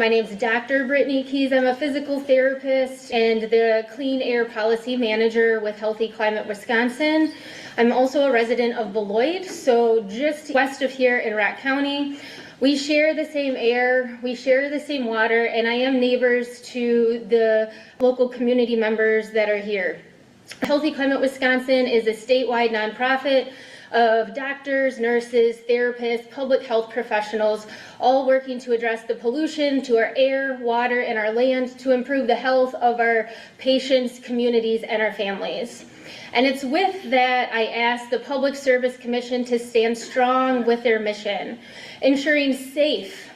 My name is Dr. Brittany Keyes. I'm a physical therapist and the Clean Air Policy Manager with Healthy Climate Wisconsin. I'm also a resident of Beloit, so just west of here in Rock County. We share the same air, we share the same water, and I am neighbors to the local community members that are here. Healthy Climate Wisconsin is a statewide nonprofit of doctors, nurses, therapists, public health professionals, all working to address the pollution to our air, water, and our land to improve the health of our patients, communities, and our families. And it's with that I ask the Public Service Commission to stand strong with their mission, ensuring safe,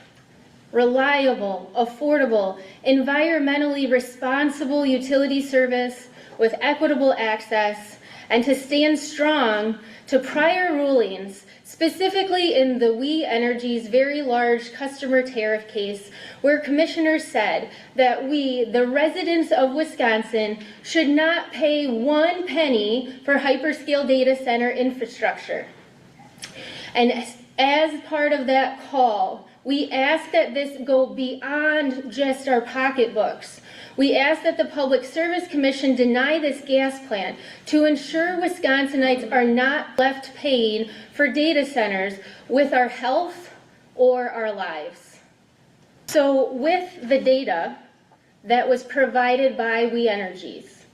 reliable, affordable, environmentally responsible utility service with equitable access, and to stand strong to prior rulings, specifically in the We Energy's very large customer tariff case, where commissioners said that we, the residents of Wisconsin, should not pay 1 penny for hyperscale data center infrastructure. And as part of that call, we ask that this go beyond just our pocketbooks. We ask that the Public Service Commission deny this gas plant to ensure Wisconsinites are not left paying for data centers with our health or our lives. So with the data that was provided by We Energies,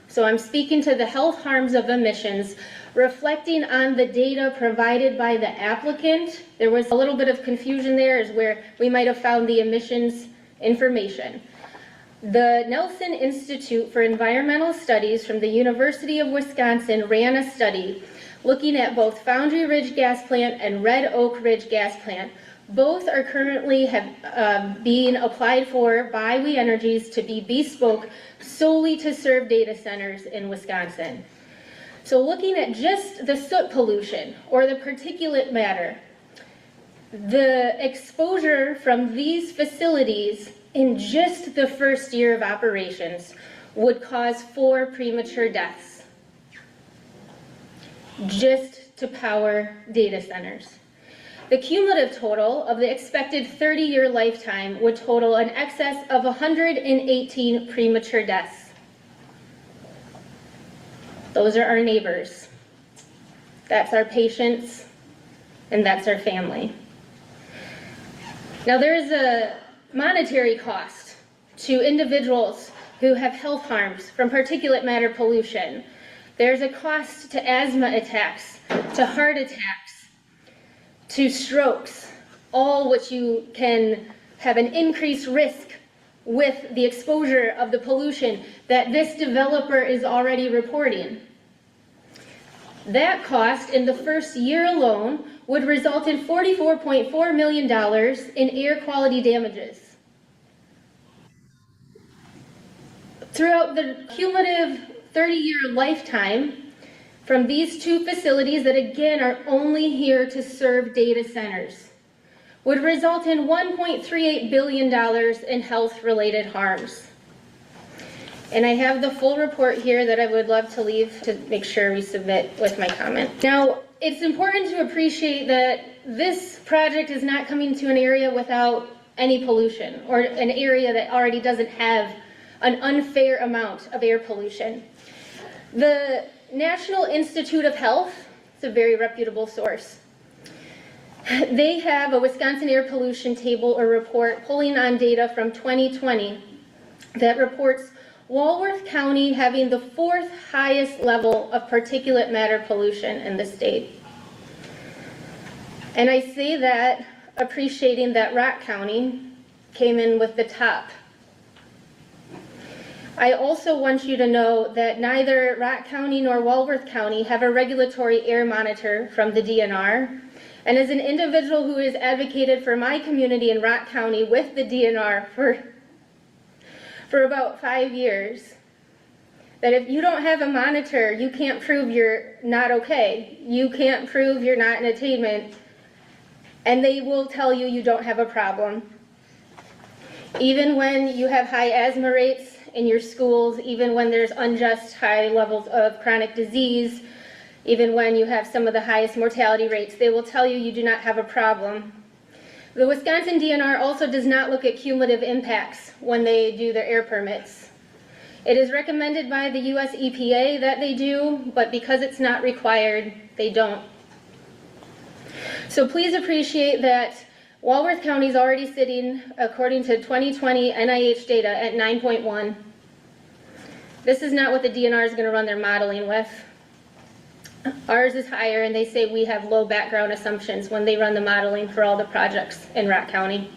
so I'm speaking to the health harms of emissions, reflecting on the data provided by the applicant. There was a little bit of confusion there as where we might have found the emissions information. The Nelson Institute for Environmental Studies from the University of Wisconsin ran a study looking at both Foundry Ridge Gas Plant and Red Oak Ridge Gas Plant. Both are currently being applied for by We Energies to be bespoke solely to serve data centers in Wisconsin. So looking at just the soot pollution or the particulate matter, the exposure from these facilities in just the first year of operations would cause 4 premature deaths just to power data centers. The cumulative total of the expected 30-year lifetime would total in excess of 118 premature deaths. Those are our neighbors. That's our patients, and that's our family. Now there's a monetary cost to individuals who have health harms from particulate matter pollution. There's a cost to asthma attacks, to heart attacks, to strokes, all which you can have an increased risk with the exposure of the pollution that this developer is already reporting. That cost in the first year alone would result in $44.4 million in air quality damages. Throughout the cumulative 30-year lifetime from these 2 facilities that again are only here to serve data centers would result in $1.38 billion in health-related harms. And I have the full report here that I would love to leave to make sure we submit with my comment. Now, it's important to appreciate that this project is not coming to an area without any pollution or an area that already doesn't have an unfair amount of air pollution. The National Institute of Health, it's a very reputable source. They have a Wisconsin air pollution table or report pulling on data from 2020 that reports Walworth County having the 4th highest level of particulate matter pollution in the state. And I say that appreciating that Rock County came in with the top. I also want you to know that neither Rock County nor Walworth County have a regulatory air monitor from the DNR. And as an individual who has advocated for my community in Rock County with the DNR for about 5 years, that if you don't have a monitor, you can't prove you're not okay. You can't prove you're not in attainment, and they will tell you you don't have a problem. Even when you have high asthma rates in your schools, even when there's unjust high levels of chronic disease, even when you have some of the highest mortality rates, they will tell you you do not have a problem. The Wisconsin DNR also does not look at cumulative impacts when they do their air permits. It is recommended by the US EPA that they do, but because it's not required, they don't. So please appreciate that Walworth County is already sitting, according to 2020 NIH data, at 9.1. This is not what the DNR is going to run their modeling with. Ours is higher, and they say we have low background assumptions when they run the modeling for all the projects in Rock County.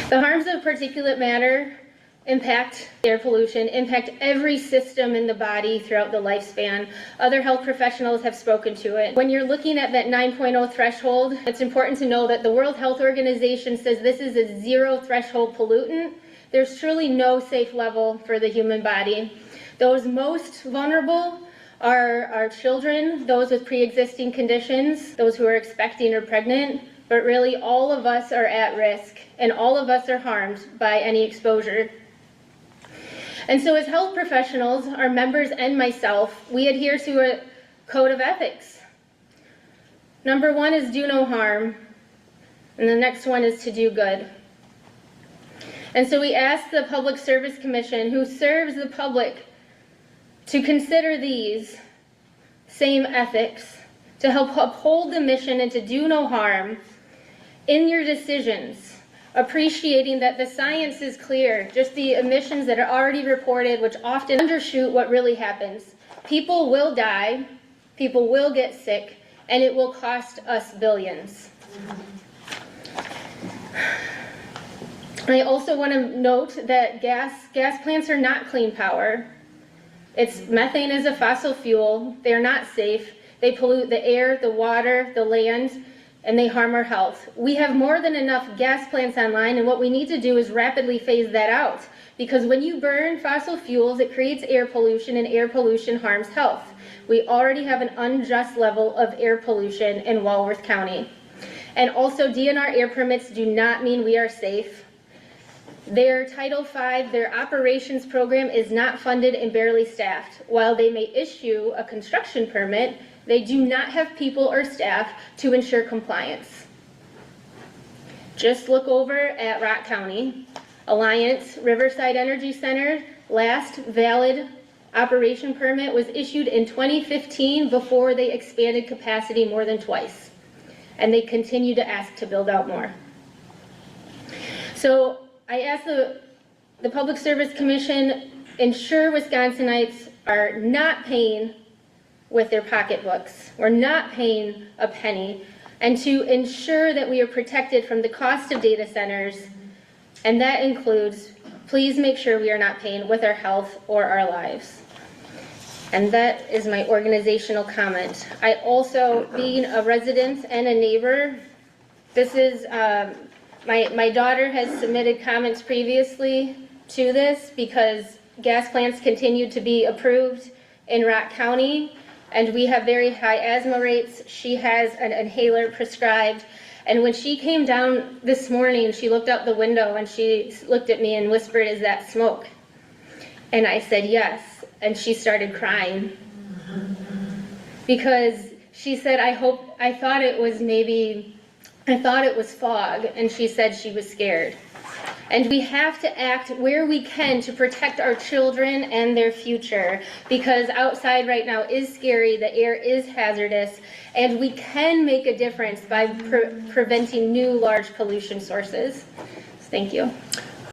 The harms of particulate matter impact air pollution, impact every system in the body throughout the lifespan. Other health professionals have spoken to it. When you're looking at that 9.0 threshold, it's important to know that the World Health Organization says this is a zero threshold pollutant. There's truly no safe level for the human body. Those most vulnerable are children, those with pre-existing conditions, those who are expecting or pregnant, but really all of us are at risk and all of us are harmed by any exposure. And so as health professionals, our members and myself, we adhere to a code of ethics. Number one is do no harm, and the next one is to do good. And so we ask the Public Service Commission, who serves the public, to consider these same ethics, to help uphold the mission and to do no harm in your decisions, appreciating that the science is clear, just the emissions that are already reported, which often undershoot what really happens. People will die, people will get sick, and it will cost us billions. I also want to note that gas plants are not clean power. Methane is a fossil fuel. They're not safe. They pollute the air, the water, the land, and they harm our health. We have more than enough gas plants online, and what we need to do is rapidly phase that out. Because when you burn fossil fuels, it creates air pollution, and air pollution harms health. We already have an unjust level of air pollution in Walworth County. And also, DNR air permits do not mean we are safe. Their Title V, their operations program, is not funded and barely staffed. While they may issue a construction permit, they do not have people or staff to ensure compliance. Just look over at Rock County. Alliance Riverside Energy Center, last valid operation permit was issued in 2015 before they expanded capacity more than twice. And they continue to ask to build out more. So I ask the Public Service Commission ensure Wisconsinites are not paying with their pocketbooks. We're not paying a penny, and to ensure that we are protected from the cost of data centers, and that includes, please make sure we are not paying with our health or our lives. And that is my organizational comment. I also, being a resident and a neighbor, this is, my daughter has submitted comments previously to this because gas plants continue to be approved in Rock County, and we have very high asthma rates. She has an inhaler prescribed, and when she came down this morning, she looked out the window and she looked at me and whispered, "Is that smoke?" And I said, "Yes," and she started crying because she said, I thought it was fog, and she said she was scared. And we have to act where we can to protect our children and their future, because outside right now is scary, the air is hazardous, and we can make a difference by preventing new large pollution sources. Thank you.